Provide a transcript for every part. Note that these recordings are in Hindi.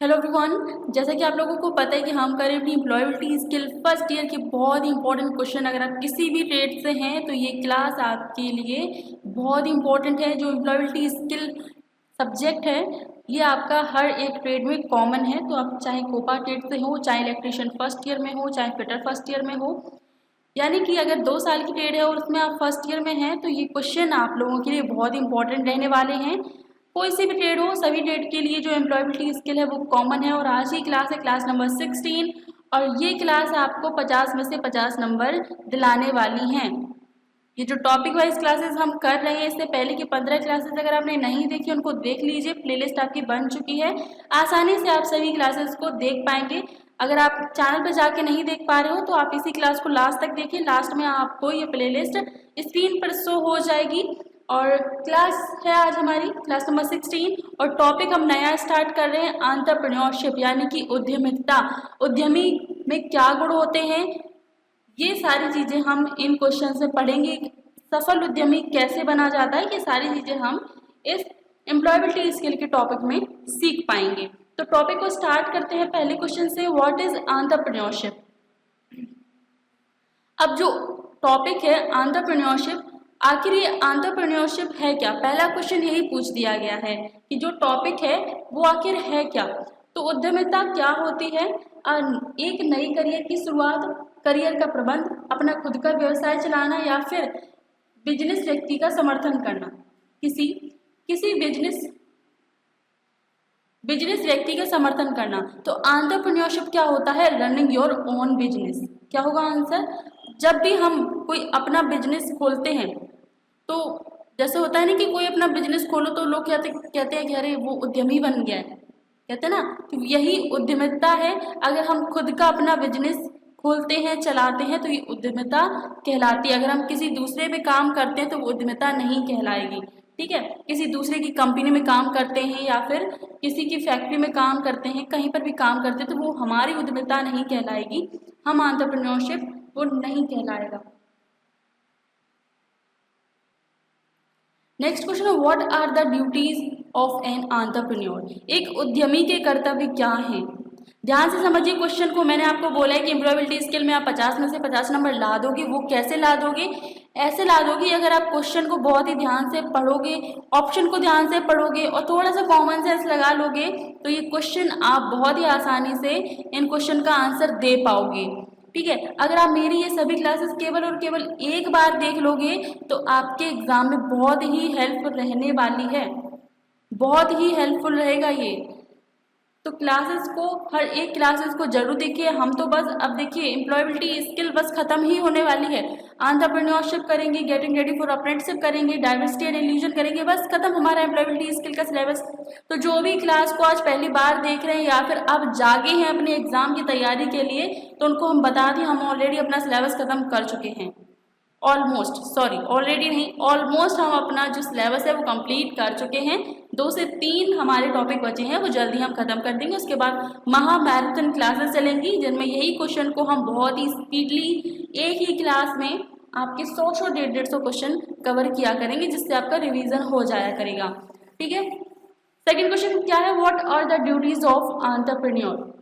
Hello everyone. जैसा कि आप लोगों को पता है कि हम करें अपनी एम्प्लॉयबिलिटी स्किल फर्स्ट ईयर के बहुत ही इंपॉर्टेंट क्वेश्चन। अगर आप किसी भी ट्रेड से हैं तो ये क्लास आपके लिए बहुत ही इंपॉर्टेंट है। जो एम्प्लॉयबिलिटी स्किल सब्जेक्ट है ये आपका हर एक ट्रेड में कॉमन है। तो आप चाहे कोपा ट्रेड से हो, चाहे इलेक्ट्रीशियन फर्स्ट ईयर में हो, चाहे फिटर फर्स्ट ईयर में हो, यानी कि अगर 2 साल की ट्रेड है और उसमें आप फर्स्ट ईयर में हैं तो ये क्वेश्चन आप लोगों के लिए बहुत इंपॉर्टेंट रहने वाले हैं। कोई सी भी ट्रेड हो, सभी ट्रेड के लिए जो एम्प्लॉयबिलिटी स्किल है वो कॉमन है। और आज ही क्लास है क्लास नंबर 16 और ये क्लास आपको 50 में से 50 नंबर दिलाने वाली हैं। ये जो टॉपिक वाइज क्लासेस हम कर रहे हैं, इससे पहले की 15 क्लासेस अगर आपने नहीं देखी उनको देख लीजिए, प्लेलिस्ट आपकी बन चुकी है। आसानी से आप सभी क्लासेस को देख पाएंगे। अगर आप चैनल पर जाके नहीं देख पा रहे हो तो आप इसी क्लास को लास्ट तक देखिए, लास्ट में आपको ये प्लेलिस्ट स्क्रीन पर शो हो जाएगी। और क्लास है आज हमारी क्लास नंबर 16 और टॉपिक हम नया स्टार्ट कर रहे हैं एंटरप्रेन्योरशिप, यानी कि उद्यमिता। उद्यमी में क्या गुण होते हैं, ये सारी चीज़ें हम इन क्वेश्चन से पढ़ेंगे। सफल उद्यमी कैसे बना जाता है, ये सारी चीज़ें हम इस एम्प्लॉयबिलिटी स्किल के टॉपिक में सीख पाएंगे। तो टॉपिक को स्टार्ट करते हैं पहले क्वेश्चन से, व्हाट इज एंटरप्रेन्योरशिप। अब जो टॉपिक है एंटरप्रेन्योरशिप, आखिर ये एंटरप्रेन्योरशिप है क्या। पहला क्वेश्चन यही पूछ दिया गया है कि जो टॉपिक है वो आखिर है क्या। तो उद्यमिता क्या होती है, एक नई करियर की शुरुआत, करियर का प्रबंध, अपना खुद का व्यवसाय चलाना या फिर बिजनेस व्यक्ति का समर्थन करना। किसी किसी बिजनेस व्यक्ति का समर्थन करना। तो एंटरप्रेन्योरशिप क्या होता है, रनिंग योर ओन बिजनेस। क्या होगा आंसर, जब भी हम कोई अपना बिजनेस खोलते हैं तो जैसे होता है ना कि कोई अपना बिजनेस खोलो तो लोग कहते हैं कि अरे वो उद्यमी बन गया है, कहते हैं ना, तो यही उद्यमिता है। अगर हम खुद का अपना बिजनेस खोलते हैं, चलाते हैं तो ये उद्यमिता कहलाती है। अगर हम किसी दूसरे पे काम करते हैं तो वो उद्यमिता नहीं कहलाएगी। ठीक है, किसी दूसरे की कंपनी में काम करते हैं या फिर किसी की फैक्ट्री में काम करते हैं, कहीं पर भी काम करते हैं तो वो हमारी उद्यमिता नहीं कहलाएगी, हम एंटरप्रेन्योरशिप वो नहीं कहलाएगा। नेक्स्ट क्वेश्चन है, what are the duties of an entrepreneur. एक उद्यमी के कर्तव्य क्या हैं। ध्यान से समझिए क्वेश्चन को। मैंने आपको बोला है कि एम्प्लॉयबिलिटी स्किल में आप 50 में से 50 नंबर ला दोगे। वो कैसे ला दोगे, ऐसे ला दोगे अगर आप क्वेश्चन को बहुत ही ध्यान से पढ़ोगे, ऑप्शन को ध्यान से पढ़ोगे और थोड़ा सा कॉमन सेंस लगा लोगे तो ये क्वेश्चन आप बहुत ही आसानी से इन क्वेश्चन का आंसर दे पाओगे। ठीक है, अगर आप मेरी ये सभी क्लासेस केवल और केवल एक बार देख लोगे तो आपके एग्जाम में बहुत ही हेल्पफुल रहने वाली है, बहुत ही हेल्पफुल रहेगा ये। तो क्लासेस को, हर एक क्लासेस को जरूर देखिए। हम तो बस अब देखिए एम्प्लॉयबिलिटी स्किल बस खत्म ही होने वाली है। एंटरप्रेन्योरशिप करेंगे, गेटिंग रेडी फॉर अप्रेंटिसशिप करेंगे, डाइवर्सिटी एंड इंक्लूजन करेंगे, बस खत्म हमारा एम्प्लॉयबिलिटी स्किल का सिलेबस। तो जो भी क्लास को आज पहली बार देख रहे हैं या फिर अब जागे हैं अपने एग्जाम की तैयारी के लिए, तो उनको हम बता दें हम ऑलरेडी अपना सिलेबस खत्म कर चुके हैं। ऑलमोस्ट, सॉरी ऑलरेडी नहीं, ऑलमोस्ट हम अपना जो सिलेबस है वो कंप्लीट कर चुके हैं। 2 से 3 हमारे टॉपिक बचे हैं, वो जल्दी हम खत्म कर देंगे। उसके बाद महा मैराथन क्लासेस चलेंगी जिनमें यही क्वेश्चन को हम बहुत ही स्पीडली एक ही क्लास में आपके 100 150 क्वेश्चन कवर किया करेंगे, जिससे आपका रिवीजन हो जाया करेगा। ठीक है, सेकेंड क्वेश्चन क्या है, what are the duties of entrepreneur.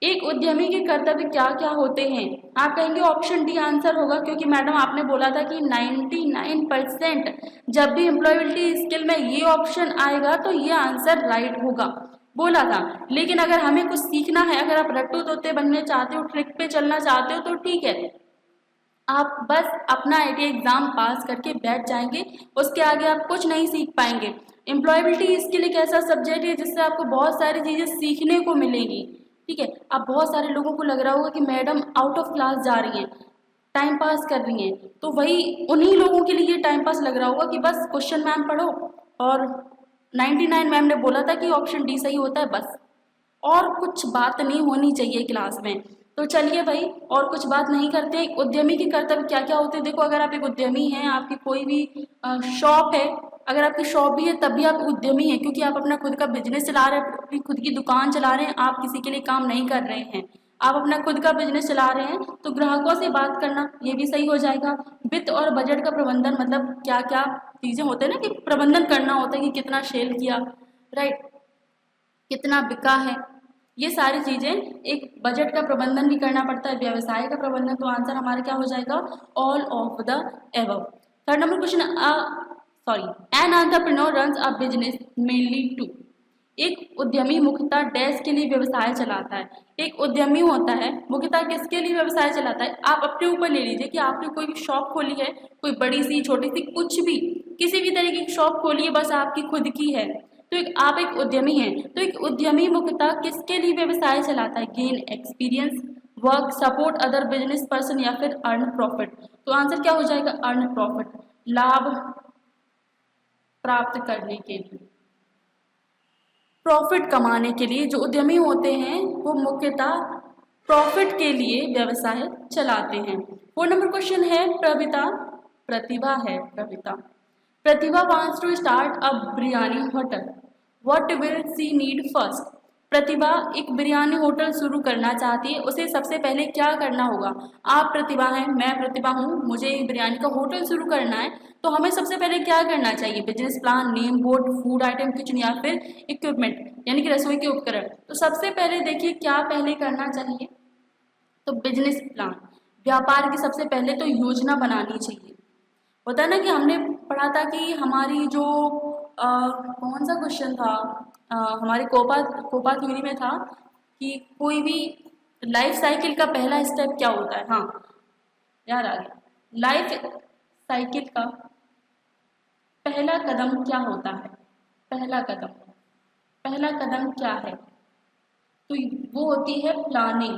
एक उद्यमी के कर्तव्य क्या क्या होते हैं। आप कहेंगे ऑप्शन डी आंसर होगा, क्योंकि मैडम आपने बोला था कि 99% जब भी एम्प्लॉयबिलिटी स्किल में ये ऑप्शन आएगा तो ये आंसर राइट होगा, बोला था। लेकिन अगर हमें कुछ सीखना है, अगर आप रट्टू तोते बनने चाहते हो, ट्रिक पे चलना चाहते हो तो ठीक है, आप बस अपना आईटी एग्जाम पास करके बैठ जाएंगे, उसके आगे आप कुछ नहीं सीख पाएंगे। एम्प्लॉयबिलिटी स्किल एक ऐसा सब्जेक्ट है जिससे आपको बहुत सारी चीज़ें सीखने को मिलेंगी। ठीक है, अब बहुत सारे लोगों को लग रहा होगा कि मैडम आउट ऑफ क्लास जा रही हैं, टाइम पास कर रही हैं, तो वही उन्हीं लोगों के लिए टाइम पास लग रहा होगा कि बस क्वेश्चन मैम पढ़ो और 99 मैम ने बोला था कि ऑप्शन डी सही होता है, बस और कुछ बात नहीं होनी चाहिए क्लास में। तो चलिए भाई, और कुछ बात नहीं करते। एक उद्यमी के कर्तव्य क्या क्या होते हैं। देखो, अगर आप एक उद्यमी हैं, आपकी कोई भी शॉप है, अगर आपकी शॉप भी है तब भी आप उद्यमी हैं, क्योंकि आप अपना खुद का बिजनेस चला रहे हैं, अपनी खुद की दुकान चला रहे हैं, आप किसी के लिए काम नहीं कर रहे हैं, आप अपना खुद का बिजनेस चला रहे हैं। तो ग्राहकों से बात करना ये भी सही हो जाएगा। वित्त और बजट का प्रबंधन, मतलब क्या क्या चीज़ें होते हैं ना कि प्रबंधन करना होता है कि कितना सेल किया, राइट, कितना बिका है, ये सारी चीज़ें, एक बजट का प्रबंधन भी करना पड़ता है, व्यवसाय का प्रबंधन, तो आंसर हमारा क्या हो जाएगा, all of the above. Third number question, an entrepreneur runs a business mainly to. एक उद्यमी मुख्यतः डैश के लिए व्यवसाय चलाता है। एक उद्यमी होता है मुख्यतः किसके लिए व्यवसाय चलाता है, आप अपने ऊपर ले लीजिए कि आपने कोई भी शॉप खोली है, कोई बड़ी सी छोटी सी कुछ भी किसी भी तरीके की शॉप खोली है, बस आपकी खुद की है, तो आप एक उद्यमी हैं। तो एक उद्यमी मुख्यतः किसके लिए व्यवसाय चलाता है, gain experience, work, support other business person या फिर अर्न प्रॉफिट। तो आंसर क्या हो जाएगा, अर्न प्रॉफिट, लाभ प्राप्त करने के लिए, प्रॉफिट कमाने के लिए जो उद्यमी होते हैं वो मुख्यतः प्रॉफिट के लिए व्यवसाय चलाते हैं। 4 नंबर क्वेश्चन है प्रविता, प्रतिभा है Pravita. Pratibha wants to start a biryani hotel, what will she need first. Pratibha एक बिरयानी होटल शुरू करना चाहती है, उसे सबसे पहले क्या करना होगा। आप प्रतिभा हैं, मैं प्रतिभा हूँ, मुझे एक बिरयानी का होटल शुरू करना है, तो हमें सबसे पहले क्या करना चाहिए, business plan, name board, food item, kitchen या फिर इक्विपमेंट यानी कि रसोई के उपकरण। तो सबसे पहले देखिए क्या पहले करना चाहिए, तो बिजनेस प्लान, व्यापार की सबसे पहले तो योजना बनानी चाहिए। होता है ना कि हमने पढ़ा था कि हमारी जो कौन सा क्वेश्चन था, हमारे कोपा कोपा थ्योरी में था कि कोई भी लाइफ साइकिल का पहला स्टेप क्या होता है, हाँ याद आ गया, लाइफ साइकिल का पहला कदम क्या होता है, पहला कदम, पहला कदम क्या है, तो वो होती है प्लानिंग,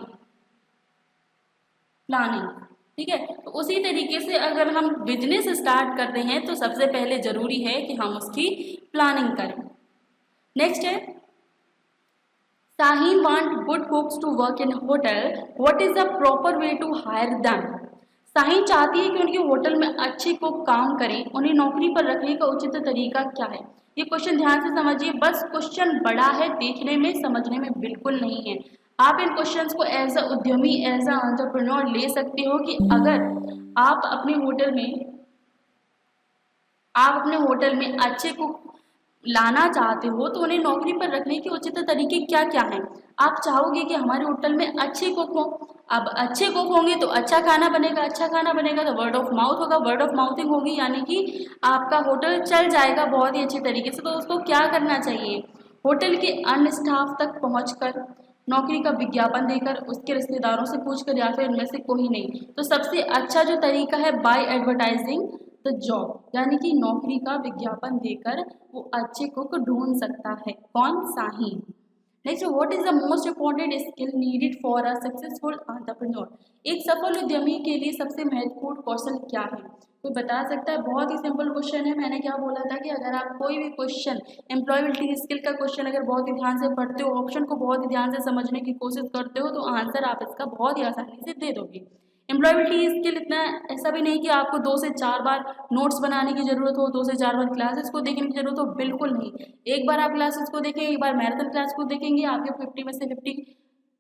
प्लानिंग, ठीक है। तो उसी तरीके से अगर हम बिजनेस स्टार्ट कर रहे हैं तो सबसे पहले जरूरी है कि हम उसकी प्लानिंग करें। नेक्स्ट है, Sahin want good cooks to work in hotel. What is the proper way to hire them? Sahin चाहती है कि उनके होटल में अच्छे कुक काम करें, उन्हें नौकरी पर रखने का उचित तरीका क्या है। ये क्वेश्चन ध्यान से समझिए, बस क्वेश्चन बड़ा है, देखने में समझने में बिल्कुल नहीं है। आप इन क्वेश्चंस को एज अ उद्यमी, एज अ एंटरप्रेन्योर ले सकते हो कि अगर आप अपने होटल में, आप अपने होटल में अच्छे कुक लाना चाहते हो तो उन्हें नौकरी पर रखने के उचित तरीके क्या क्या हैं। आप चाहोगे कि हमारे होटल में अच्छे कुक हों, अब अच्छे कुक होंगे तो अच्छा खाना बनेगा, अच्छा खाना बनेगा तो वर्ड ऑफ माउथ होगा, वर्ड ऑफ माउथिंग होगी, यानी कि आपका होटल चल जाएगा बहुत ही अच्छे तरीके से। तो उसको क्या करना चाहिए, होटल के अन्य स्टाफ तक पहुंचकर, नौकरी का विज्ञापन देकर, उसके रिश्तेदारों से पूछकर या फिर इनमें से कोई नहीं। तो सबसे अच्छा जो तरीका है, बाय एडवर्टाइजिंग द जॉब, यानी कि नौकरी का विज्ञापन देकर वो अच्छे कुक ढूंढ सकता है। कौन, Sahin. Next, what is the most important skill needed for a successful entrepreneur. एक सफल उद्यमी के लिए सबसे महत्वपूर्ण कौशल क्या है, कोई बता सकता है। बहुत ही सिंपल क्वेश्चन है, मैंने क्या बोला था कि अगर आप कोई भी क्वेश्चन, एम्प्लॉयबिलिटी स्किल का क्वेश्चन अगर बहुत ही ध्यान से पढ़ते हो, ऑप्शन को बहुत ही ध्यान से समझने की कोशिश करते हो, तो आंसर आप इसका बहुत ही आसानी से दे दोगे। एम्प्लॉयबिलिटी स्किल इतना ऐसा भी नहीं कि आपको 2 से 4 बार नोट्स बनाने की ज़रूरत हो, 2 से 4 बार क्लासेस को देखने की ज़रूरत हो, बिल्कुल नहीं। एक बार आप क्लासेस को देखें, एक बार मैराथन क्लास को देखेंगे, आपके 50 में से 50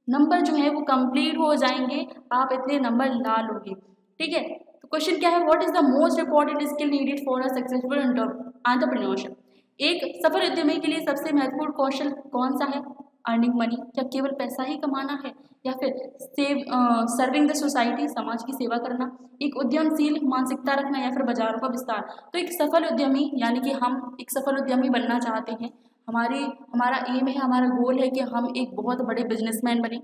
नंबर जो है वो कंप्लीट हो जाएंगे, आप इतने नंबर ला लोगे, ठीक है। तो क्वेश्चन क्या है, what is the most important skill needed for a successful entrepreneurship. एक सफल उद्यमी के लिए सबसे महत्वपूर्ण कौशल कौन सा है, अर्निंग मनी, क्या केवल पैसा ही कमाना है, या फिर सर्विंग द सोसाइटी, समाज की सेवा करना, एक उद्यमशील मानसिकता रखना, या फिर बाजारों का विस्तार। तो एक सफल उद्यमी यानी कि हम एक सफल उद्यमी बनना चाहते हैं, हमारा एम है, हमारा गोल है कि हम एक बहुत बड़े बिजनेसमैन बने,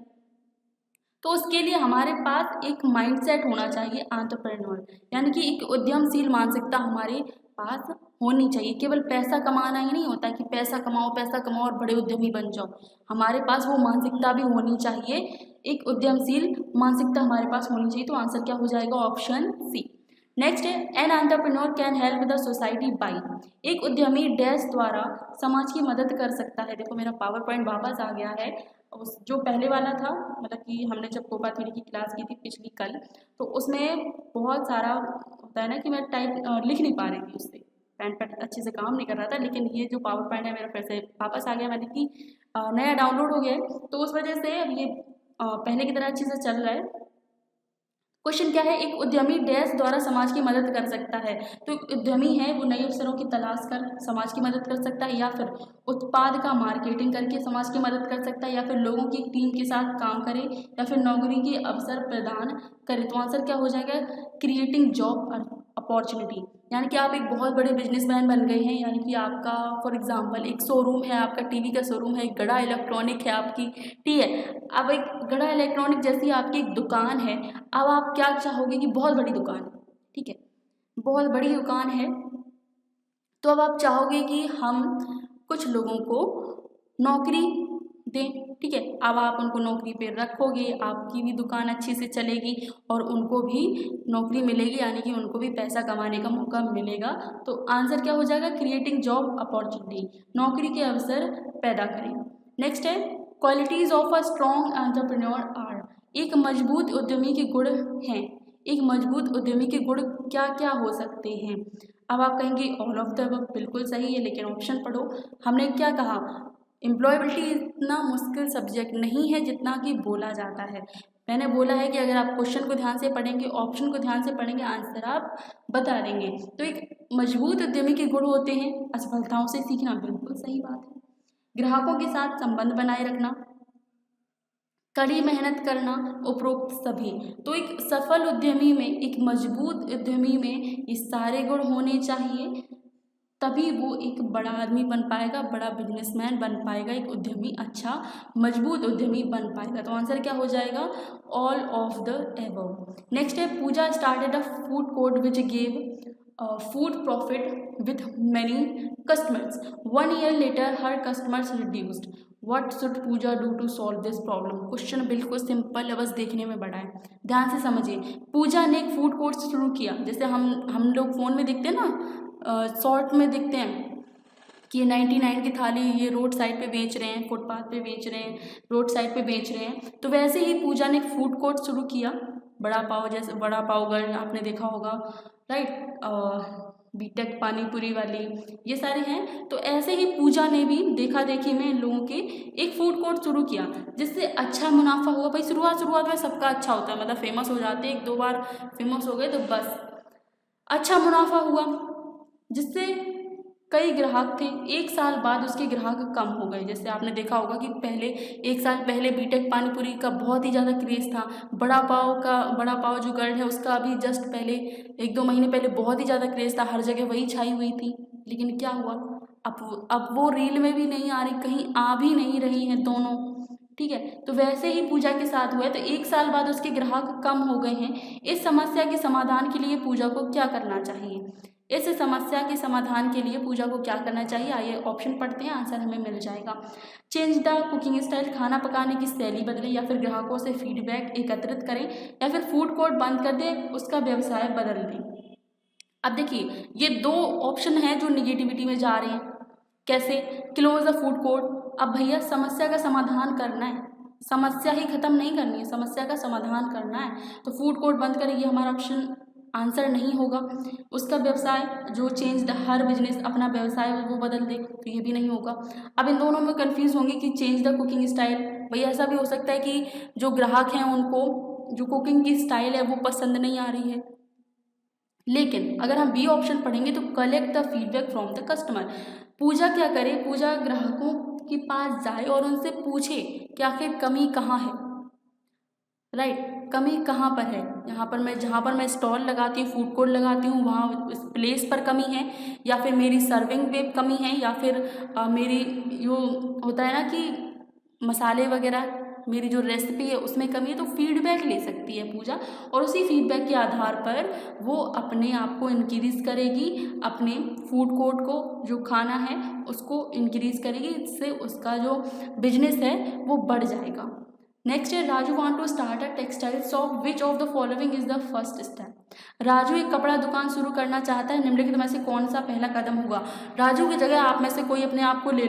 तो उसके लिए हमारे पास एक माइंडसेट होना चाहिए एंटरप्रेन्योर, यानी कि एक उद्यमशील मानसिकता हमारे पास होनी चाहिए। केवल पैसा कमाना ही नहीं होता कि पैसा कमाओ और बड़े उद्यमी बन जाओ, हमारे पास वो मानसिकता भी होनी चाहिए, एक उद्यमशील मानसिकता हमारे पास होनी चाहिए। तो आंसर क्या हो जाएगा, ऑप्शन सी। नेक्स्ट है, an entrepreneur can help the society by. एक उद्यमी डैश द्वारा समाज की मदद कर सकता है। देखो मेरा पावर पॉइंट वापस आ गया है, उस जो पहले वाला था, मतलब कि हमने जब कोपा थ्योरी की क्लास की थी पिछली कल, तो उसमें बहुत सारा होता है ना कि मैं टाइप लिख नहीं पा रही थी, उससे पेन पैड अच्छे से काम नहीं कर रहा था। लेकिन ये जो पावर पॉइंट है मेरा फिर से वापस आ गया, मैंने कि नया डाउनलोड हो गया है, तो उस वजह से अब ये पहले की तरह अच्छे से चल रहा है। क्वेश्चन क्या है, एक उद्यमी डैश द्वारा समाज की मदद कर सकता है। तो उद्यमी है वो नए अवसरों की तलाश कर समाज की मदद कर सकता है, या फिर उत्पाद का मार्केटिंग करके समाज की मदद कर सकता है, या फिर लोगों की टीम के साथ काम करे, या फिर नौकरी के अवसर प्रदान करे। तो आंसर क्या हो जाएगा, क्रिएटिंग जॉब अपॉर्चुनिटी। यानी कि आप एक बहुत बड़े बिजनेसमैन बन गए हैं, यानी कि आपका फॉर एग्जांपल एक शोरूम है, आपका टीवी का शोरूम है, एक गड़ा इलेक्ट्रॉनिक है आपकी, ठीक है। अब एक गड़ा इलेक्ट्रॉनिक जैसी आपकी एक दुकान है, अब आप क्या चाहोगे कि बहुत बड़ी दुकान है, ठीक है, बहुत बड़ी दुकान है, तो अब आप चाहोगे कि हम कुछ लोगों को नौकरी दें, ठीक है। अब आप उनको नौकरी पे रखोगे, आपकी भी दुकान अच्छे से चलेगी और उनको भी नौकरी मिलेगी, यानी कि उनको भी पैसा कमाने का मौका मिलेगा। तो आंसर क्या हो जाएगा, क्रिएटिंग जॉब अपॉर्चुनिटी, नौकरी के अवसर पैदा करें। नेक्स्ट है, qualities of a strong entrepreneur are, एक मजबूत उद्यमी के गुण हैं। एक मजबूत उद्यमी के गुण क्या क्या हो सकते हैं। अब आप कहेंगे ऑल ऑफ द अबव, बिल्कुल सही है, लेकिन ऑप्शन पढ़ो। हमने क्या कहा, एम्प्लॉयबिलिटी इतना मुश्किल सब्जेक्ट नहीं है जितना कि बोला जाता है। मैंने बोला है कि अगर आप क्वेश्चन को ध्यान से पढ़ेंगे, ऑप्शन को ध्यान से पढ़ेंगे, आंसर आप बता देंगे। तो एक मजबूत उद्यमी के गुण होते हैं असफलताओं से सीखना, बिल्कुल सही बात है, ग्राहकों के साथ संबंध बनाए रखना, कड़ी मेहनत करना, उपरोक्त सभी। तो एक सफल उद्यमी में, एक मजबूत उद्यमी में ये सारे गुण होने चाहिए, तभी वो एक बड़ा आदमी बन पाएगा, बड़ा बिजनेसमैन बन पाएगा, एक उद्यमी अच्छा मजबूत उद्यमी बन पाएगा। तो आंसर क्या हो जाएगा, all of the above. Next है, Pooja started a food court which gave food profit with many customers, 1 year later her customers reduced, what should Pooja do to solve this problem. Question बिल्कुल सिंपल है, बस देखने में बड़ा है, ध्यान से समझिए। पूजा ने एक फूड कोर्ट शुरू किया, जैसे हम लोग फ़ोन में देखते हैं ना, शॉर्ट में देखते हैं कि ये 99 की थाली ये रोड साइड पे बेच रहे हैं, फुटपाथ पे बेच रहे हैं, रोड साइड पे बेच रहे हैं। तो वैसे ही पूजा ने एक फूड कोर्ट शुरू किया, बड़ा पाव, जैसे बड़ा पाव गर्ल आपने देखा होगा, राइट, बीटेक पानीपुरी वाली, ये सारे हैं। तो ऐसे ही पूजा ने भी देखा देखी में लोगों के एक फूड कोर्ट शुरू किया, जिससे अच्छा मुनाफा हुआ। भाई शुरुआत में सबका अच्छा होता है, मतलब फेमस हो जाते हैं, 1-2 बार फेमस हो गए तो बस अच्छा मुनाफा हुआ, जिससे कई ग्राहक थे। 1 साल बाद उसके ग्राहक कम हो गए। जैसे आपने देखा होगा कि पहले 1 साल पहले बीटेक पानीपुरी का बहुत ही ज़्यादा क्रेज़ था, बड़ा पाव जो गर्ल है उसका अभी जस्ट पहले 1-2 महीने पहले बहुत ही ज़्यादा क्रेज़ था, हर जगह वही छाई हुई थी। लेकिन क्या हुआ, अब वो रील में भी नहीं आ रही, कहीं आ भी नहीं रही हैं दोनों, ठीक है। तो वैसे ही पूजा के साथ हुआ है, तो 1 साल बाद उसके ग्राहक कम हो गए हैं। इस समस्या के समाधान के लिए पूजा को क्या करना चाहिए, इस समस्या के समाधान के लिए पूजा को क्या करना चाहिए, आइए ऑप्शन पढ़ते हैं, आंसर हमें मिल जाएगा। चेंज द कुकिंग स्टाइल, खाना पकाने की शैली बदलें, या फिर ग्राहकों से फीडबैक एकत्रित करें, या फिर फूड कोर्ट बंद कर दें, उसका व्यवसाय बदल दें। अब देखिए ये 2 ऑप्शन हैं जो निगेटिविटी में जा रहे हैं। कैसे, क्लोज द फूड कोर्ट। अब भैया समस्या का समाधान करना है, समस्या ही खत्म नहीं करनी है, समस्या का समाधान करना है, तो फूड कोर्ट बंद करेंगे, हमारा ऑप्शन आंसर नहीं होगा। उसका व्यवसाय जो चेंज द, हर बिजनेस अपना व्यवसाय वो बदल दे, तो ये भी नहीं होगा। अब इन दोनों में कंफ्यूज होंगे कि चेंज द कुकिंग स्टाइल, भैया ऐसा भी हो सकता है कि जो ग्राहक हैं उनको जो कुकिंग की स्टाइल है वो पसंद नहीं आ रही है। लेकिन अगर हम बी ऑप्शन पढ़ेंगे तो collect the feedback from the customer, Pooja क्या करे, पूजा ग्राहकों के पास जाए और उनसे पूछे कि आखिर कमी कहाँ है, राइट, कमी कहाँ पर है। जहाँ पर मैं स्टॉल लगाती हूँ, फूड कोर्ट लगाती हूँ, वहाँ इस प्लेस पर कमी है, या फिर मेरी सर्विंग में कमी है, या फिर मेरी जो होता है ना कि मसाले वगैरह मेरी जो रेसिपी है उसमें कमी है। तो फीडबैक ले सकती है पूजा, और उसी फीडबैक के आधार पर वो अपने आप को इंक्रीज़ करेगी, अपने फूड कोर्ट को जो खाना है उसको इंक्रीज़ करेगी, इससे उसका जो बिजनेस है वो बढ़ जाएगा। नेक्स्ट है, Raju want to start a textile shop, which of the following is the first step. Raju एक कपड़ा दुकान शुरू करना चाहता है, निम्नलिखित में से कौन सा पहला कदम होगा। राजू की जगह आप में से कोई अपने आप को ले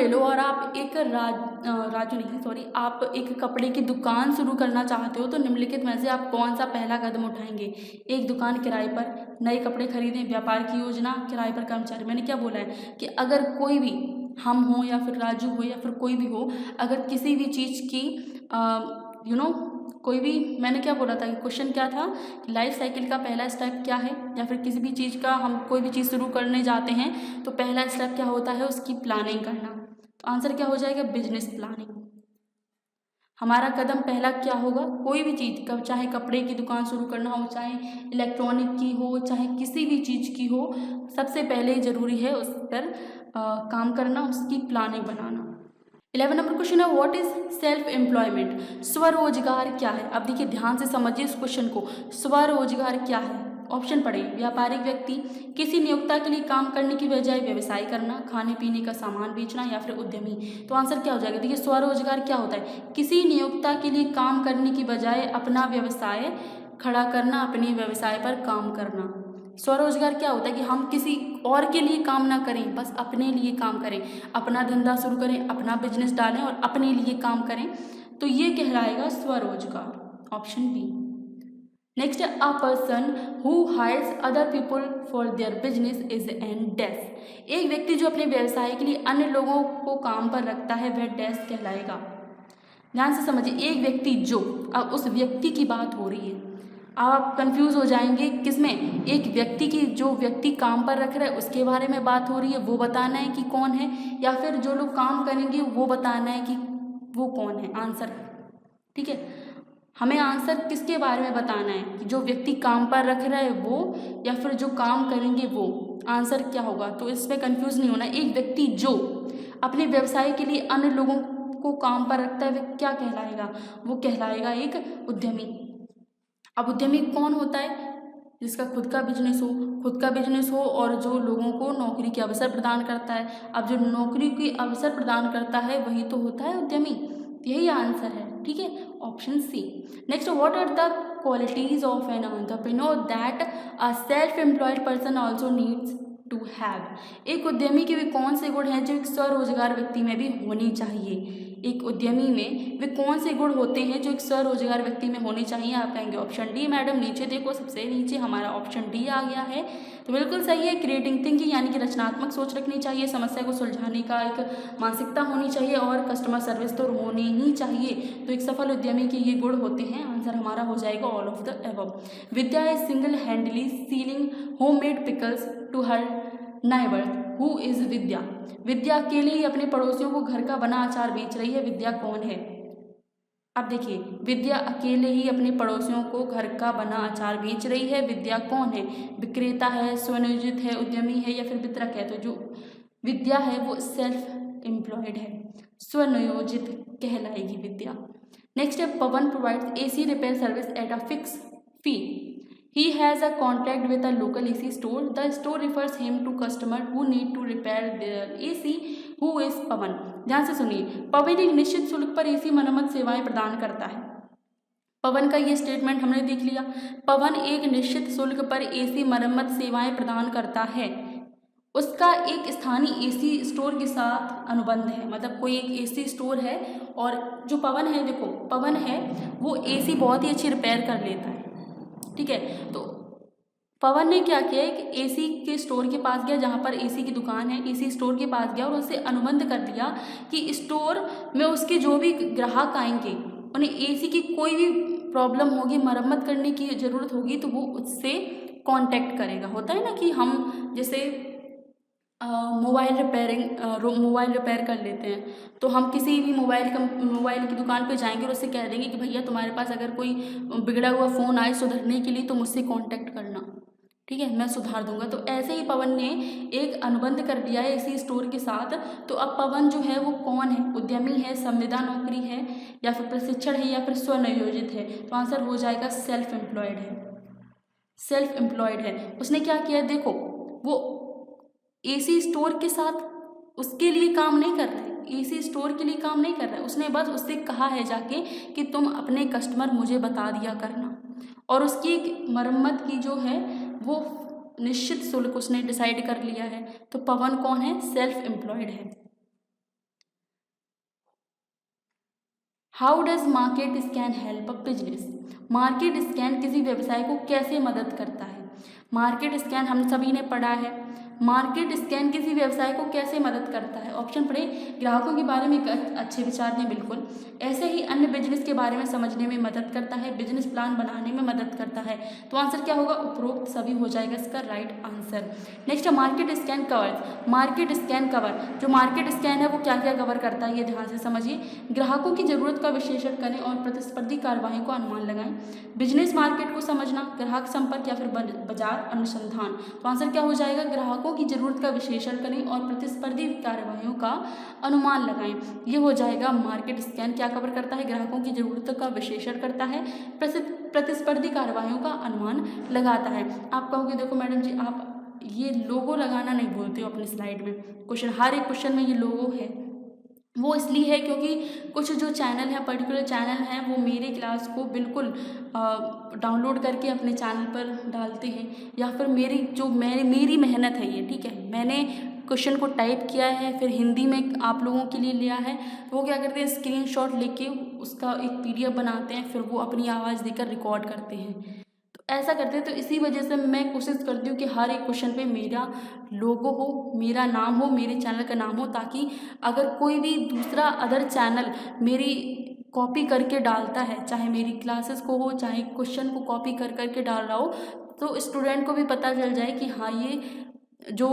लो, और आप एक आप एक कपड़े की दुकान शुरू करना चाहते हो, तो निम्नलिखित में से आप कौन सा पहला कदम उठाएंगे। एक दुकान किराए पर, नए कपड़े खरीदें, व्यापार की योजना, किराए पर कर्मचारी। मैंने क्या बोला है कि अगर कोई भी, हम हो या फिर राजू हो या फिर कोई भी हो, अगर किसी भी चीज़ की कोई भी, मैंने क्या बोला था कि क्वेश्चन क्या था कि लाइफ साइकिल का पहला स्टेप क्या है, या फिर किसी भी चीज़ का हम कोई भी चीज़ शुरू करने जाते हैं तो पहला स्टेप क्या होता है, उसकी प्लानिंग करना। तो आंसर क्या हो जाएगा, बिजनेस प्लानिंग। हमारा कदम पहला क्या होगा, कोई भी चीज़ का, चाहे कपड़े की दुकान शुरू करना हो, चाहे इलेक्ट्रॉनिक की हो, चाहे किसी भी चीज़ की हो, सबसे पहले ज़रूरी है उस पर काम करना, उसकी प्लानिंग बनाना। 11 नंबर क्वेश्चन है, व्हाट इज सेल्फ एम्प्लॉयमेंट, स्वरोजगार क्या है। अब देखिए ध्यान से समझिए इस क्वेश्चन को, स्वरोजगार क्या है। ऑप्शन पढ़िए, व्यापारिक व्यक्ति किसी नियोक्ता के लिए काम करने की बजाय व्यवसाय करना, खाने पीने का सामान बेचना, या फिर उद्यमी। तो आंसर क्या हो जाएगा, देखिए स्वरोजगार क्या होता है, किसी नियोक्ता के लिए काम करने की बजाय अपना व्यवसाय खड़ा करना, अपने व्यवसाय पर काम करना। स्वरोजगार क्या होता है कि हम किसी और के लिए काम ना करें, बस अपने लिए काम करें, अपना धंधा शुरू करें, अपना बिजनेस डालें और अपने लिए काम करें, तो ये कहलाएगा स्वरोजगार, ऑप्शन बी। नेक्स्ट है, a person who hires other people for their business is an dash. एक व्यक्ति जो अपने व्यवसाय के लिए अन्य लोगों को काम पर रखता है वह डैश कहलाएगा। ध्यान से समझिए, एक व्यक्ति जो, अब उस व्यक्ति की बात हो रही है, आप कंफ्यूज हो जाएंगे किसमें, एक व्यक्ति की, जो व्यक्ति काम पर रख रहा है उसके बारे में बात हो रही है, वो बताना है कि कौन है, या फिर जो लोग काम करेंगे वो बताना है कि वो कौन है, आंसर। ठीक है, हमें आंसर किसके बारे में बताना है, कि जो व्यक्ति काम पर रख रहा है वो, या फिर जो काम करेंगे वो, आंसर क्या होगा। तो इसमें कंफ्यूज नहीं होना, एक व्यक्ति जो अपने व्यवसाय के लिए अन्य लोगों को काम पर रखता है वह क्या कहलाएगा, वो कहलाएगा एक उद्यमी। अब उद्यमी कौन होता है, जिसका खुद का बिजनेस हो और जो लोगों को नौकरी के अवसर प्रदान करता है। अब जो नौकरी के अवसर प्रदान करता है वही तो होता है उद्यमी, यही आंसर है। ठीक है, option C. Next, what are the qualities of an entrepreneur that a self employed person also needs to have. एक उद्यमी के वे कौन से गुण हैं जो एक स्वरोजगार व्यक्ति में भी होनी चाहिए। एक उद्यमी में वे कौन से गुण होते हैं जो एक स्वरोजगार व्यक्ति में होने चाहिए। आप कहेंगे ऑप्शन डी। मैडम नीचे देखो, सबसे नीचे हमारा ऑप्शन डी आ गया है, तो बिल्कुल सही है। क्रिएटिंग थिंकिंग यानी कि रचनात्मक सोच रखनी चाहिए, समस्या को सुलझाने का एक मानसिकता होनी चाहिए, और कस्टमर सर्विस तो होनी ही चाहिए। तो एक सफल उद्यमी के ये गुण होते हैं। आंसर हमारा हो जाएगा all of the above. Vidya is single handedly selling homemade pickles to her neighbour. Who is Vidya. Vidya अकेले ही अपने पड़ोसियों को घर का बना अचार बेच रही है, विद्या कौन है। अब देखिए, विद्या अकेले ही अपने पड़ोसियों को घर का बना अचार बेच रही है, विद्या कौन है, विक्रेता है, स्वनियोजित है, उद्यमी है, या फिर वितरक है। तो जो विद्या है वो सेल्फ एम्प्लॉयड है, स्वनियोजित कहलाएगी विद्या। नेक्स्ट है, Pawan provides AC repair service at a fix fee. He has a contract with a local AC store. The store refers him to customer who need to repair their AC. Who is पवन। ध्यान से सुनिए, पवन एक निश्चित शुल्क पर AC मरम्मत सेवाएं प्रदान करता है। पवन का ये स्टेटमेंट हमने देख लिया। पवन एक निश्चित शुल्क पर AC मरम्मत सेवाएं प्रदान करता है। उसका एक स्थानीय AC स्टोर के साथ अनुबंध है, मतलब कोई एक AC स्टोर है, और जो पवन है, देखो पवन है वो AC बहुत ही अच्छी रिपेयर कर लेता है। ठीक है, तो पवन ने क्या किया, एक AC के स्टोर के पास गया, जहाँ पर AC की दुकान है, AC स्टोर के पास गया और उससे अनुबंध कर लिया कि स्टोर में उसके जो भी ग्राहक आएंगे उन्हें AC की कोई भी प्रॉब्लम होगी, मरम्मत करने की ज़रूरत होगी, तो वो उससे कांटेक्ट करेगा। होता है ना कि हम जैसे मोबाइल रिपेयर कर लेते हैं, तो हम किसी भी मोबाइल की दुकान पे जाएंगे और उससे कह देंगे कि भैया तुम्हारे पास अगर कोई बिगड़ा हुआ फ़ोन आए सुधारने के लिए तो मुझसे कांटेक्ट करना, ठीक है, मैं सुधार दूंगा। तो ऐसे ही पवन ने एक अनुबंध कर दिया है इसी स्टोर के साथ। तो अब पवन जो है वो कौन है, उद्यमी है, संविदा नौकरी है, या फिर प्रशिक्षण है, या फिर स्वनियोजित है। तो आंसर हो जाएगा सेल्फ एम्प्लॉयड है। सेल्फ एम्प्लॉयड है। उसने क्या किया, देखो वो AC स्टोर के साथ उसके लिए काम नहीं कर रहा है, AC स्टोर के लिए काम नहीं कर रहा है, उसने बस उससे कहा है जाके कि तुम अपने कस्टमर मुझे बता दिया करना, और उसकी मरम्मत की जो है वो निश्चित शुल्क उसने डिसाइड कर लिया है। तो पवन कौन है, सेल्फ एम्प्लॉयड है। How does market scan help a business. Market scan किसी व्यवसाय को कैसे मदद करता है। मार्केट स्कैन हम सभी ने पढ़ा है। मार्केट स्कैन किसी व्यवसाय को कैसे मदद करता है? ऑप्शन पढ़े, ग्राहकों के बारे में एक अच्छे विचार दें, बिल्कुल। ऐसे ही अन्य बिजनेस के बारे में समझने में मदद करता है, बिजनेस प्लान बनाने में मदद करता है। तो आंसर क्या होगा? उपरोक्त सभी हो जाएगा इसका राइट आंसर। नेक्स्ट है market scan cover. Market scan cover, जो मार्केट स्कैन है वो क्या क्या कवर करता है, ये ध्यान से समझिए। ग्राहकों की जरूरत का विश्लेषण करें और प्रतिस्पर्धी कार्रवाई को अनुमान लगाएं, बिजनेस मार्केट को समझना, ग्राहक संपर्क या फिर बाजार अनुसंधान। तो आंसर क्या हो जाएगा? ग्राहकों की जरूरत का विश्लेषण करें और प्रतिस्पर्धी कार्रवाइयों का अनुमान लगाएं, ये हो जाएगा मार्केट स्कैन। क्या कवर करता है? ग्राहकों की जरूरत का विश्लेषण करता है, प्रतिस्पर्धी कार्रवाइयों का अनुमान लगाता है। आप कहोगे देखो मैडम जी आप ये लोगो लगाना नहीं बोलते हो अपनी स्लाइड में, क्वेश्चन हर एक क्वेश्चन में ये लोगो है, वो इसलिए है क्योंकि कुछ जो चैनल है, पर्टिकुलर चैनल हैं, वो मेरे क्लास को बिल्कुल डाउनलोड करके अपने चैनल पर डालते हैं, या फिर मेरी मेहनत है ये, ठीक है, मैंने क्वेश्चन को टाइप किया है, फिर हिंदी में आप लोगों के लिए लिया है, तो वो क्या करते हैं स्क्रीनशॉट लेके उसका एक PDF बनाते हैं, फिर वो अपनी आवाज़ देकर रिकॉर्ड करते हैं, ऐसा करते हैं। तो इसी वजह से मैं कोशिश करती हूँ कि हर एक क्वेश्चन पे मेरा लोगो हो, मेरा नाम हो, मेरे चैनल का नाम हो, ताकि अगर कोई भी दूसरा अदर चैनल मेरी कॉपी करके डालता है, चाहे मेरी क्लासेस को हो, चाहे क्वेश्चन को कॉपी कर करके डाल रहा हो, तो स्टूडेंट को भी पता चल जाए कि हाँ ये जो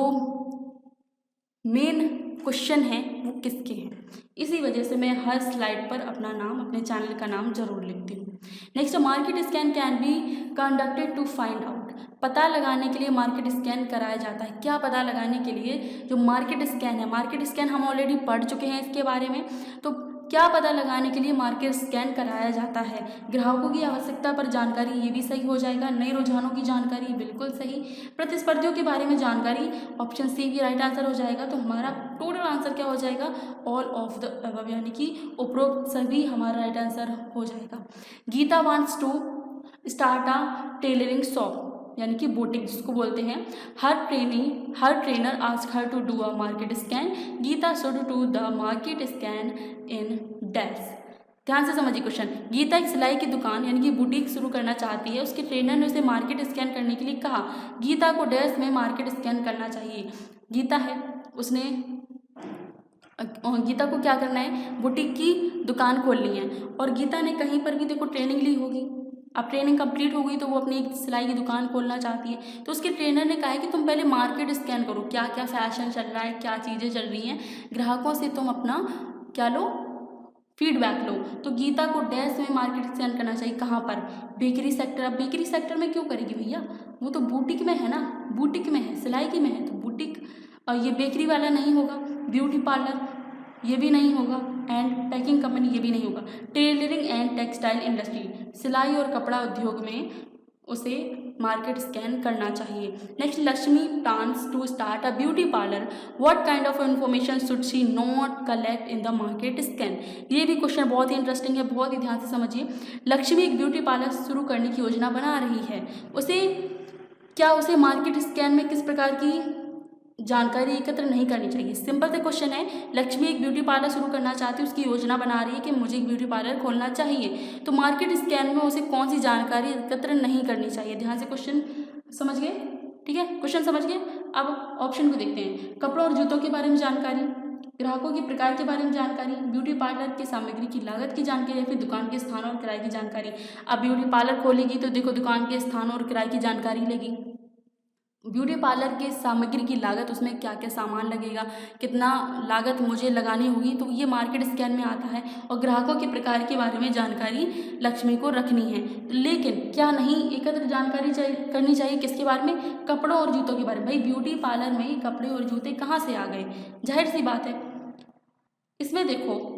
मेन क्वेश्चन है वो किसके हैं। इसी वजह से मैं हर स्लाइड पर अपना नाम, अपने चैनल का नाम जरूर लिखती हूँ। Next, market scan can be conducted to find out. पता लगाने के लिए मार्केट स्कैन कराया जाता है। क्या पता लगाने के लिए? जो मार्केट स्कैन है, मार्केट स्कैन हम ऑलरेडी पढ़ चुके हैं इसके बारे में, तो क्या पता लगाने के लिए मार्केट स्कैन कराया जाता है? ग्राहकों की आवश्यकता पर जानकारी, ये भी सही हो जाएगा। नए रुझानों की जानकारी, बिल्कुल सही। प्रतिस्पर्धियों के बारे में जानकारी, ऑप्शन सी भी राइट आंसर हो जाएगा। तो हमारा टोटल आंसर क्या हो जाएगा? ऑल ऑफ द अबव, यानी कि उपरोक्त सभी हमारा राइट आंसर हो जाएगा। Geeta wants to start a tailoring shop, यानी कि बुटीक जिसको बोलते हैं। Her trainer ask her to do a market scan. Geeta should do the market scan in dash. ध्यान से समझिए क्वेश्चन। गीता एक सिलाई की दुकान यानी कि बुटीक शुरू करना चाहती है। उसके ट्रेनर ने उसे मार्केट स्कैन करने के लिए कहा। गीता को डैश में मार्केट स्कैन करना चाहिए। गीता है, उसने गीता को क्या करना है? बुटीक की दुकान खोलनी है, और गीता ने कहीं पर भी देखो ट्रेनिंग ली होगी। अब ट्रेनिंग कंप्लीट हो गई तो वो अपनी एक सिलाई की दुकान खोलना चाहती है। तो उसके ट्रेनर ने कहा है कि तुम पहले मार्केट स्कैन करो, क्या क्या फैशन चल रहा है, क्या चीज़ें चल रही हैं, ग्राहकों से तुम अपना क्या लो, फीडबैक लो। तो गीता को डैश में मार्केट स्कैन करना चाहिए। कहाँ पर? Bakery sector. अब बेकरी सेक्टर में क्यों करेगी भैया? वो तो बुटीक में है ना, बुटीक में है, सिलाई की में है, तो बुटीक। और ये बेकरी वाला नहीं होगा। ब्यूटी पार्लर ये भी नहीं होगा, एंड पैकिंग कंपनी ये भी नहीं होगा। टेलरिंग एंड टेक्सटाइल इंडस्ट्री, सिलाई और कपड़ा उद्योग में उसे मार्केट स्कैन करना चाहिए। Next, Lakshmi plans to start a beauty parlour. What kind of information should she not collect in the market scan. ये भी क्वेश्चन बहुत ही इंटरेस्टिंग है, बहुत ही ध्यान से समझिए। लक्ष्मी एक ब्यूटी पार्लर शुरू करने की योजना बना रही है। उसे मार्केट स्कैन में किस प्रकार की जानकारी एकत्र नहीं करनी चाहिए? सिंपल सा क्वेश्चन है। लक्ष्मी एक ब्यूटी पार्लर शुरू करना चाहती है, उसकी योजना बना रही है कि मुझे एक ब्यूटी पार्लर खोलना चाहिए, तो मार्केट स्कैन में उसे कौन सी जानकारी एकत्र नहीं करनी चाहिए? ध्यान से क्वेश्चन समझ गए, ठीक है, क्वेश्चन समझ गए। अब ऑप्शन को देखते हैं। कपड़ों और जूतों के बारे में जानकारी, ग्राहकों के प्रकार के बारे में जानकारी, ब्यूटी पार्लर की सामग्री की लागत की जानकारी, या फिर दुकान के स्थान और किराए की जानकारी। अब ब्यूटी पार्लर खोलेगी तो देखो दुकान के स्थान और किराए की जानकारी लेगी। ब्यूटी पार्लर के सामग्री की लागत, उसमें क्या क्या सामान लगेगा, कितना लागत मुझे लगानी होगी, तो ये मार्केट स्कैन में आता है। और ग्राहकों के प्रकार के बारे में जानकारी लक्ष्मी को रखनी है। लेकिन क्या नहीं एकत्र जानकारी करनी चाहिए? किसके बारे में? कपड़ों और जूतों के बारे में। भाई ब्यूटी पार्लर में कपड़े और जूते कहाँ से आ गए? जाहिर सी बात है। इसमें देखो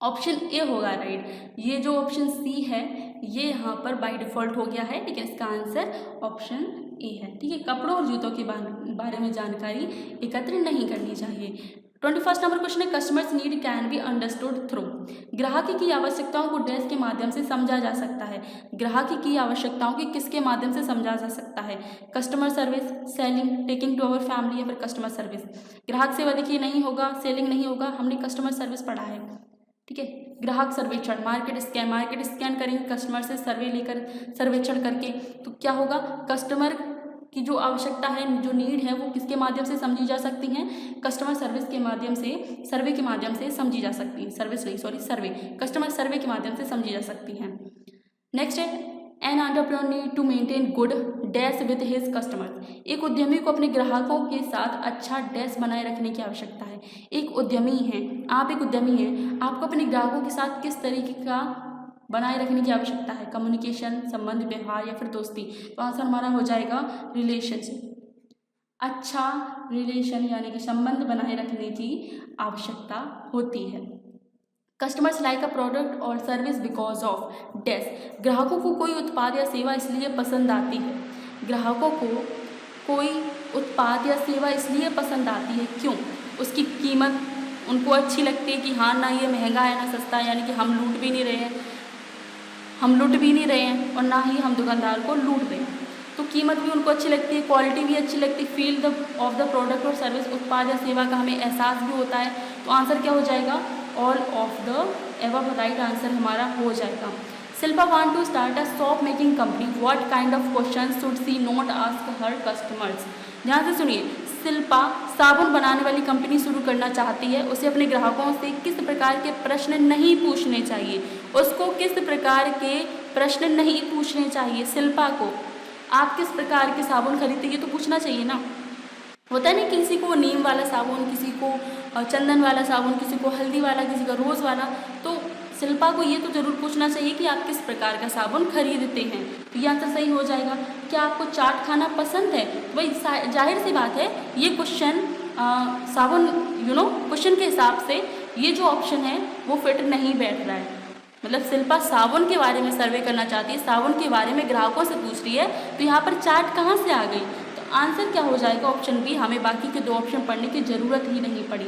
ऑप्शन ए होगा राइट। ये जो ऑप्शन सी है ये यहाँ पर बाय डिफॉल्ट हो गया है, लेकिन इसका आंसर ऑप्शन ए है, ठीक है। कपड़ों और जूतों के बारे में जानकारी एकत्र नहीं करनी चाहिए। 21 नंबर क्वेश्चन है, customers need can be understood through. ग्राहक की आवश्यकताओं को डैश के माध्यम से समझा जा सकता है। ग्राहक की आवश्यकताओं के किसके माध्यम से समझा जा सकता है? Customer service, selling, taking to our family, या फिर कस्टमर सर्विस। ग्राहक सेवा देखिए नहीं होगा, सेलिंग नहीं होगा, हमने कस्टमर सर्विस पढ़ा है, ठीक है। ग्राहक सर्वेक्षण, मार्केट स्कैन करेंगे कस्टमर से सर्वेक्षण करके, तो क्या होगा? कस्टमर की जो आवश्यकता है, जो नीड है, वो किसके माध्यम से समझी जा सकती हैं? कस्टमर सर्विस के माध्यम से, सर्वे के माध्यम से समझी जा सकती हैं। सर्विस नहीं, सॉरी, सर्वे, कस्टमर सर्वे के माध्यम से समझी जा सकती हैं। नेक्स्ट है an entrepreneur need to maintain good dash with his customers. एक उद्यमी को अपने ग्राहकों के साथ अच्छा डैश बनाए रखने की आवश्यकता है। एक उद्यमी है, आप एक उद्यमी हैं, आपको अपने ग्राहकों के साथ किस तरीके का बनाए रखने की आवश्यकता है? कम्युनिकेशन, संबंध, व्यवहार या फिर दोस्ती? तो आंसर हमारा हो जाएगा रिलेशनशिप। अच्छा रिलेशन यानी कि संबंध बनाए रखने की आवश्यकता होती है। कस्टमर्स लाइक अ प्रोडक्ट और सर्विस बिकॉज ऑफ डैश। ग्राहकों को कोई उत्पाद या सेवा इसलिए पसंद आती है। ग्राहकों को कोई उत्पाद या सेवा इसलिए पसंद आती है, क्यों? उसकी कीमत उनको अच्छी लगती है कि हाँ, ना ये महंगा है ना सस्ता है, यानी कि हम लूट भी नहीं रहे हैं और ना ही हम दुकानदार को लूट रहे हैं। तो कीमत भी उनको अच्छी लगती है, क्वालिटी भी अच्छी लगती है, फील ऑफ द प्रोडक्ट और सर्विस, उत्पाद या सेवा का हमें एहसास भी होता है। तो आंसर क्या हो जाएगा? All of the above right answer हमारा हो जाएगा। Shilpa want to start a shop making company, what kind of question should she not ask her customers. ध्यान से सुनिए, शिल्पा साबुन बनाने वाली कंपनी शुरू करना चाहती है। उसे अपने ग्राहकों से किस प्रकार के प्रश्न नहीं पूछने चाहिए? उसको किस प्रकार के प्रश्न नहीं पूछने चाहिए? शिल्पा को आप किस प्रकार के साबुन खरीदते हैं, ये तो पूछना चाहिए ना। होता है ना, किसी को नीम वाला साबुन, किसी को चंदन वाला साबुन, किसी को हल्दी वाला, किसी का रोज़ वाला। तो शिल्पा को ये तो ज़रूर पूछना चाहिए कि आप किस प्रकार का साबुन खरीदते हैं। तो ये आंसर सही हो जाएगा। क्या आपको चाट खाना पसंद है? वही जाहिर सी बात है, ये क्वेश्चन साबुन क्वेश्चन के हिसाब से ये जो ऑप्शन है वो फिट नहीं बैठ रहा है। मतलब शिल्पा साबुन के बारे में सर्वे करना चाहती है, साबुन के बारे में ग्राहकों से पूछ रही है, तो यहाँ पर चाट कहाँ से आ गई? तो आंसर क्या हो जाएगा? Option B. हमें बाकी के दो ऑप्शन पढ़ने की जरूरत ही नहीं पड़ी।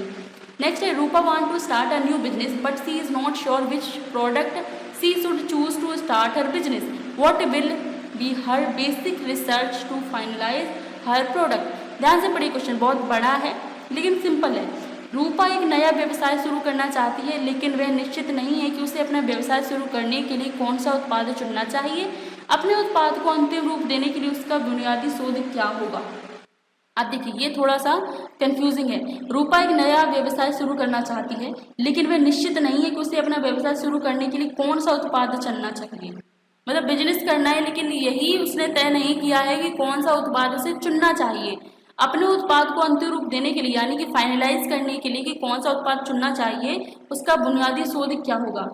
नेक्स्ट है Roopa want to start a new business but she is not sure which product she should choose to start her business, what will be her basic research to finalise her product. ध्यान से पढ़िए, क्वेश्चन बहुत बड़ा है लेकिन सिंपल है। रूपा एक नया व्यवसाय शुरू करना चाहती है, लेकिन वह निश्चित नहीं है कि उसे अपना व्यवसाय शुरू करने के लिए कौन सा उत्पाद चुनना चाहिए। अपने उत्पाद को अंतिम रूप देने के लिए उसका बुनियादी शोध क्या होगा? अब देखिए, ये थोड़ा सा कंफ्यूजिंग है। रूपा एक नया व्यवसाय शुरू करना चाहती है, लेकिन वह निश्चित नहीं है कि उसे अपना व्यवसाय शुरू करने के लिए कौन सा उत्पाद चुनना चाहिए। मतलब बिजनेस करना है, लेकिन यही उसने तय नहीं किया है कि कौन सा उत्पाद उसे चुनना चाहिए। अपने उत्पाद को अंतिम रूप देने के लिए, यानी कि फाइनलाइज करने के लिए कि कौन सा उत्पाद चुनना चाहिए, उसका बुनियादी शोध क्या होगा?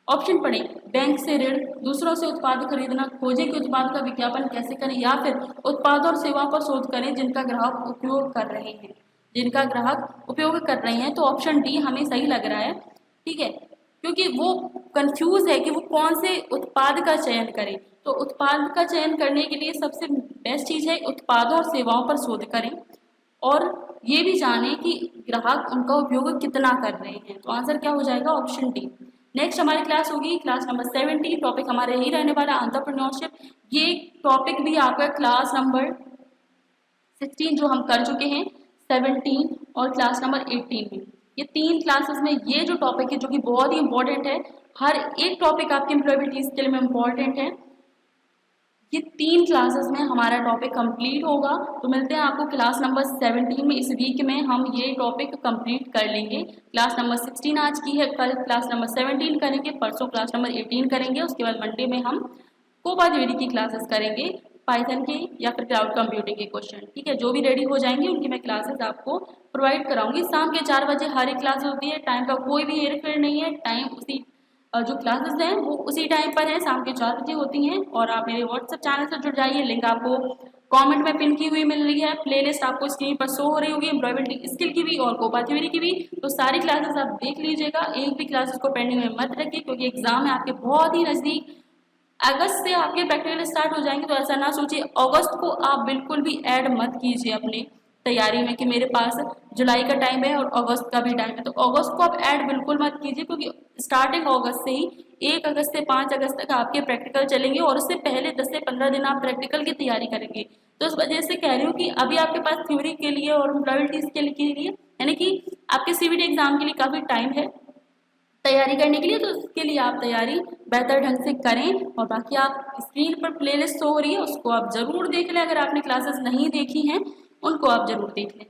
ऑप्शन पढ़ें, बैंक से ऋण, दूसरों से उत्पाद खरीदना, खोजें कि उत्पाद का विज्ञापन कैसे करें, या फिर उत्पादों और सेवाओं पर शोध करें जिनका ग्राहक उपयोग कर रहे हैं। तो ऑप्शन डी हमें सही लग रहा है, ठीक है, क्योंकि वो कंफ्यूज है कि वो कौन से उत्पाद का चयन करें। तो उत्पाद का चयन करने के लिए सबसे बेस्ट चीज़ है उत्पादों और सेवाओं पर शोध करें और ये भी जानें कि ग्राहक उनका उपयोग कितना कर रहे हैं। तो आंसर क्या हो जाएगा? Option D. नेक्स्ट हमारी क्लास होगी क्लास नंबर 17। टॉपिक हमारे यही रहने वाला एंटरप्रेन्योरशिप। ये टॉपिक भी आपका क्लास नंबर 16 जो हम कर चुके हैं, 17 और क्लास नंबर 18 में, ये 3 क्लासेस में ये जो टॉपिक है जो कि बहुत ही इंपॉर्टेंट है, हर एक टॉपिक आपके एम्प्लॉयबिलिटी स्किल में इंपॉर्टेंट है, ये 3 क्लासेस में हमारा टॉपिक कंप्लीट होगा। तो मिलते हैं आपको क्लास नंबर 17 में। इस वीक में हम ये टॉपिक कंप्लीट कर लेंगे। क्लास नंबर 16 आज की है, कल क्लास नंबर 17 करेंगे, परसों क्लास नंबर 18 करेंगे, उसके बाद मंडे में हम कोपा थ्योरी की क्लासेस करेंगे, पाइथन के या फिर क्लाउड कंप्यूटिंग के क्वेश्चन, ठीक है। जो भी रेडी हो जाएंगे उनकी मैं क्लासेस आपको प्रोवाइड कराऊंगी। शाम के 4 बजे हर एक क्लास होती है, टाइम का कोई भी हेरफेर नहीं है, टाइम उसी जो क्लासेस हैं वो उसी टाइम पर हैं, शाम के 4 बजे होती हैं। और आप मेरे व्हाट्सएप चैनल से जुड़ जाइए, लिंक आपको कमेंट में पिन की हुई मिल रही है, प्लेलिस्ट आपको स्क्रीन पर शो हो रही होगी एम्प्लॉयबिलिटी स्किल की भी और कोपा थ्योरी की भी। तो सारी क्लासेस आप देख लीजिएगा, एक भी क्लासेस को पेंडिंग में मत रखिए, क्योंकि एग्जाम है आपके बहुत ही नज़दीक। अगस्त से आपके प्रैक्टिकल स्टार्ट हो जाएंगे, तो ऐसा ना सोचिए अगस्त को आप बिल्कुल भी ऐड मत कीजिए अपने तैयारी में कि मेरे पास जुलाई का टाइम है और अगस्त का भी टाइम है। तो अगस्त को आप ऐड बिल्कुल मत कीजिए, क्योंकि स्टार्टिंग अगस्त से ही 1 अगस्त से 5 अगस्त तक आपके प्रैक्टिकल चलेंगे और उससे पहले 10 से 15 दिन आप प्रैक्टिकल की तैयारी करेंगे। तो इस वजह से कह रही हूँ कि अभी आपके पास थ्योरी के लिए और एम्प्लॉयबिलिटी स्किल के लिए, यानी कि आपके CBT एग्जाम के लिए काफ़ी टाइम है। तैयारी करने के लिए, तो उसके लिए आप तैयारी बेहतर ढंग से करें। और बाकी आप स्क्रीन पर प्लेलिस्ट शो हो रही है, उसको आप ज़रूर देख लें। अगर आपने क्लासेस नहीं देखी हैं उनको आप ज़रूर देख लें।